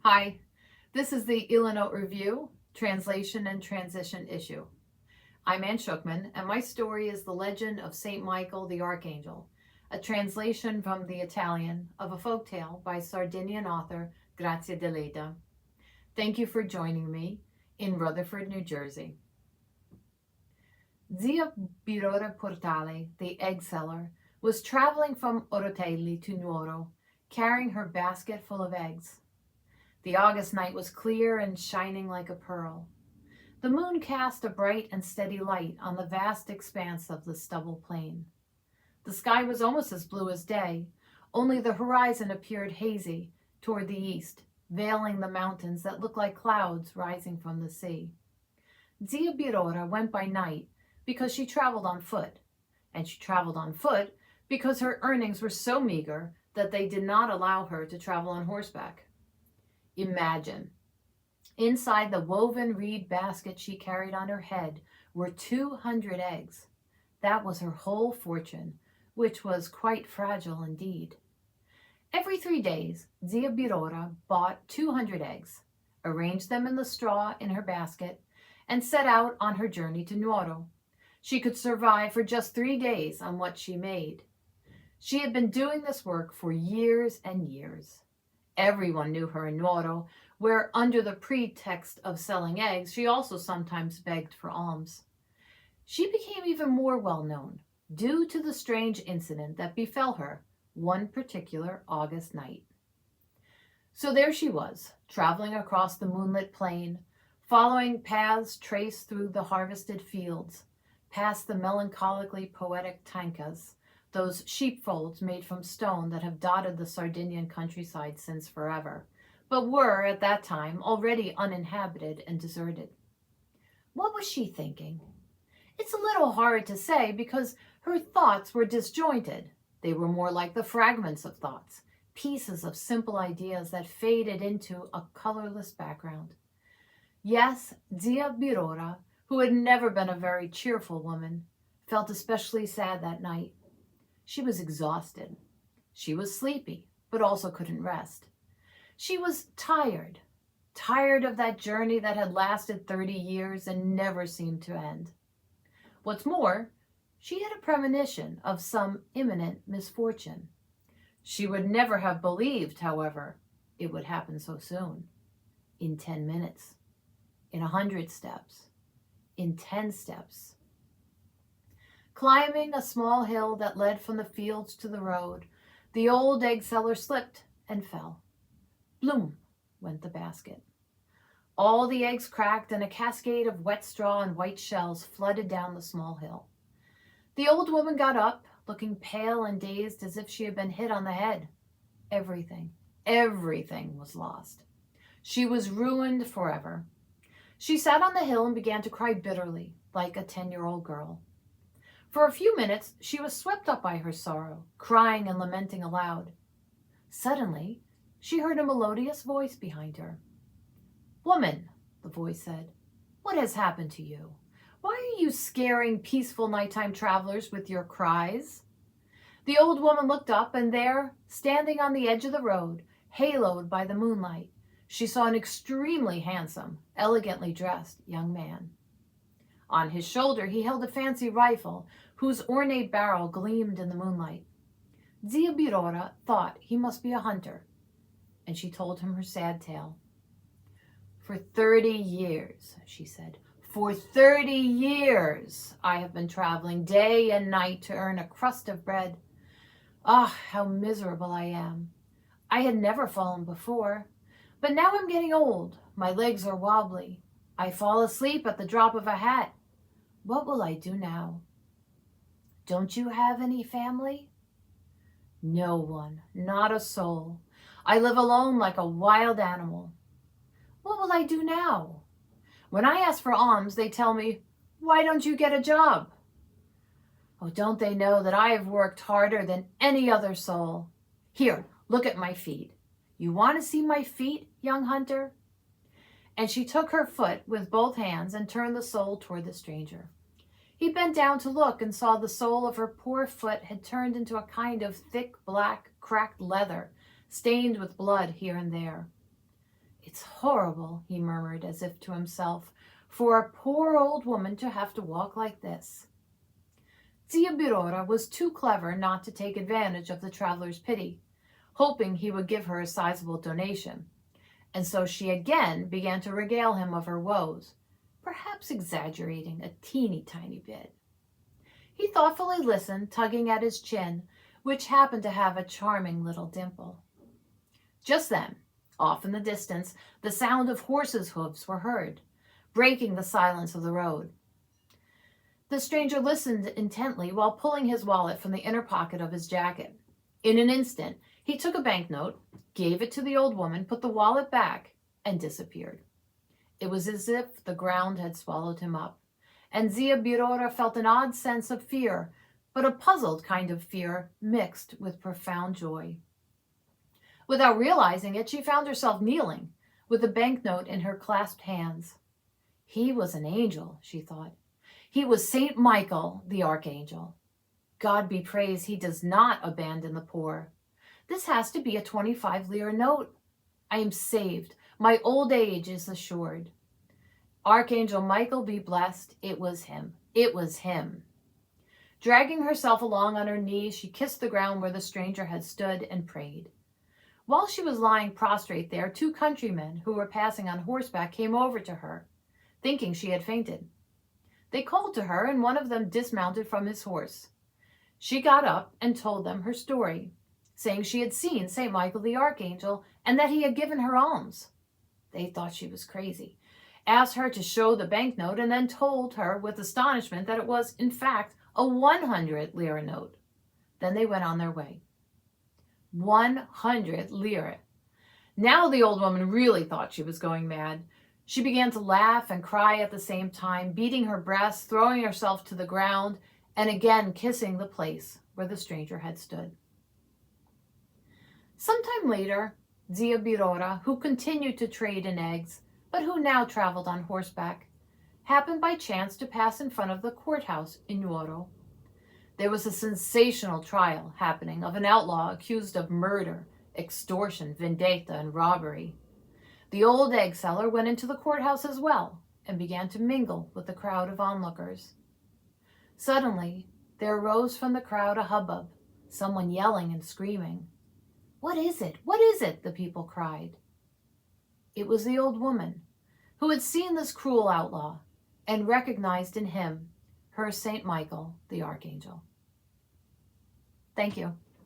Hi, this is the Illinot Review, Translation and Transition issue. I'm Ann Schuckman, and my story is The Legend of St. Michael the Archangel, a translation from the Italian of a folktale by Sardinian author Grazia Deledda. Thank you for joining me in Rutherford, New Jersey. Zia Birora Portale, the egg seller, was traveling from Orotelli to Nuoro, carrying her basket full of eggs. The August night was clear and shining like a pearl. The moon cast a bright and steady light on the vast expanse of the stubble plain. The sky was almost as blue as day, only the horizon appeared hazy toward the east, veiling the mountains that looked like clouds rising from the sea. Zia Birora went by night because she traveled on foot, and she traveled on foot because her earnings were so meager that they did not allow her to travel on horseback. Imagine. Inside the woven reed basket she carried on her head were 200 eggs. That was her whole fortune, which was quite fragile indeed. Every 3 days, Zia Birora bought 200 eggs, arranged them in the straw in her basket, and set out on her journey to Nuoro. She could survive for just 3 days on what she made. She had been doing this work for years and years. Everyone knew her in Nuoro, where under the pretext of selling eggs, she also sometimes begged for alms. She became even more well known due to the strange incident that befell her one particular August night. So there she was, traveling across the moonlit plain, following paths traced through the harvested fields, past the melancholically poetic tankas, those sheepfolds made from stone that have dotted the Sardinian countryside since forever, but were, at that time, already uninhabited and deserted. What was she thinking? It's a little hard to say because her thoughts were disjointed. They were more like the fragments of thoughts, pieces of simple ideas that faded into a colorless background. Yes, Zia Birora, who had never been a very cheerful woman, felt especially sad that night. She was exhausted. She was sleepy, but also couldn't rest. She was tired of that journey that had lasted 30 years and never seemed to end. What's more, she had a premonition of some imminent misfortune. She would never have believed, however, it would happen so soon. In 10 minutes, in 100 steps, in 10 steps. Climbing a small hill that led from the fields to the road, the old egg seller slipped and fell. Bloom went the basket. All the eggs cracked and a cascade of wet straw and white shells flooded down the small hill. The old woman got up, looking pale and dazed as if she had been hit on the head. Everything was lost. She was ruined forever. She sat on the hill and began to cry bitterly, like a 10-year-old girl. For a few minutes, she was swept up by her sorrow, crying and lamenting aloud. Suddenly, she heard a melodious voice behind her. "Woman," the voice said, "what has happened to you? Why are you scaring peaceful nighttime travelers with your cries?" The old woman looked up, and there, standing on the edge of the road, haloed by the moonlight, she saw an extremely handsome, elegantly dressed young man. On his shoulder, he held a fancy rifle whose ornate barrel gleamed in the moonlight. Zia Birora thought he must be a hunter, and she told him her sad tale. "For 30 years, she said, for 30 years I have been traveling day and night to earn a crust of bread. Ah, how miserable I am. I had never fallen before, but now I'm getting old. My legs are wobbly. I fall asleep at the drop of a hat. What will I do now?" "Don't you have any family?" "No one, not a soul. I live alone like a wild animal." "What will I do now? When I ask for alms, they tell me, 'Why don't you get a job?' Oh, don't they know that I have worked harder than any other soul? Here, look at my feet. You want to see my feet, young hunter?" And she took her foot with both hands and turned the sole toward the stranger. He bent down to look and saw the sole of her poor foot had turned into a kind of thick, black, cracked leather, stained with blood here and there. It's horrible, he murmured as if to himself, for a poor old woman to have to walk like this. Zia Birora was too clever not to take advantage of the traveler's pity, hoping he would give her a sizable donation, and so she again began to regale him of her woes, perhaps exaggerating a teeny tiny bit. He thoughtfully listened, tugging at his chin, which happened to have a charming little dimple. Just then, off in the distance, the sound of horses' hoofs were heard, breaking the silence of the road. The stranger listened intently while pulling his wallet from the inner pocket of his jacket. In an instant, he took a banknote, gave it to the old woman, put the wallet back, and disappeared. It was as if the ground had swallowed him up, and Zia Birora felt an odd sense of fear, but a puzzled kind of fear mixed with profound joy. Without realizing it, she found herself kneeling, with the banknote in her clasped hands. He was an angel, she thought. He was Saint Michael, the archangel. God be praised, he does not abandon the poor. This has to be a 25 lira note. I am saved. My old age is assured. Archangel Michael be blessed. It was him. It was him. Dragging herself along on her knees, she kissed the ground where the stranger had stood and prayed. While she was lying prostrate there, 2 countrymen who were passing on horseback came over to her, thinking she had fainted. They called to her, and one of them dismounted from his horse. She got up and told them her story, saying she had seen St. Michael the Archangel and that he had given her alms. They thought she was crazy, asked her to show the banknote, and then told her with astonishment that it was, in fact, a 100 lira note. Then they went on their way. 100 lira. Now the old woman really thought she was going mad. She began to laugh and cry at the same time, beating her breast, throwing herself to the ground, and again kissing the place where the stranger had stood. Sometime later, Zia Birora, who continued to trade in eggs, but who now traveled on horseback, happened by chance to pass in front of the courthouse in Nuoro. There was a sensational trial happening of an outlaw accused of murder, extortion, vendetta, and robbery. The old egg seller went into the courthouse as well and began to mingle with the crowd of onlookers. Suddenly, there arose from the crowd a hubbub, someone yelling and screaming. "What is it? What is it?" the people cried. It was the old woman, who had seen this cruel outlaw and recognized in him her Saint Michael the Archangel. Thank you.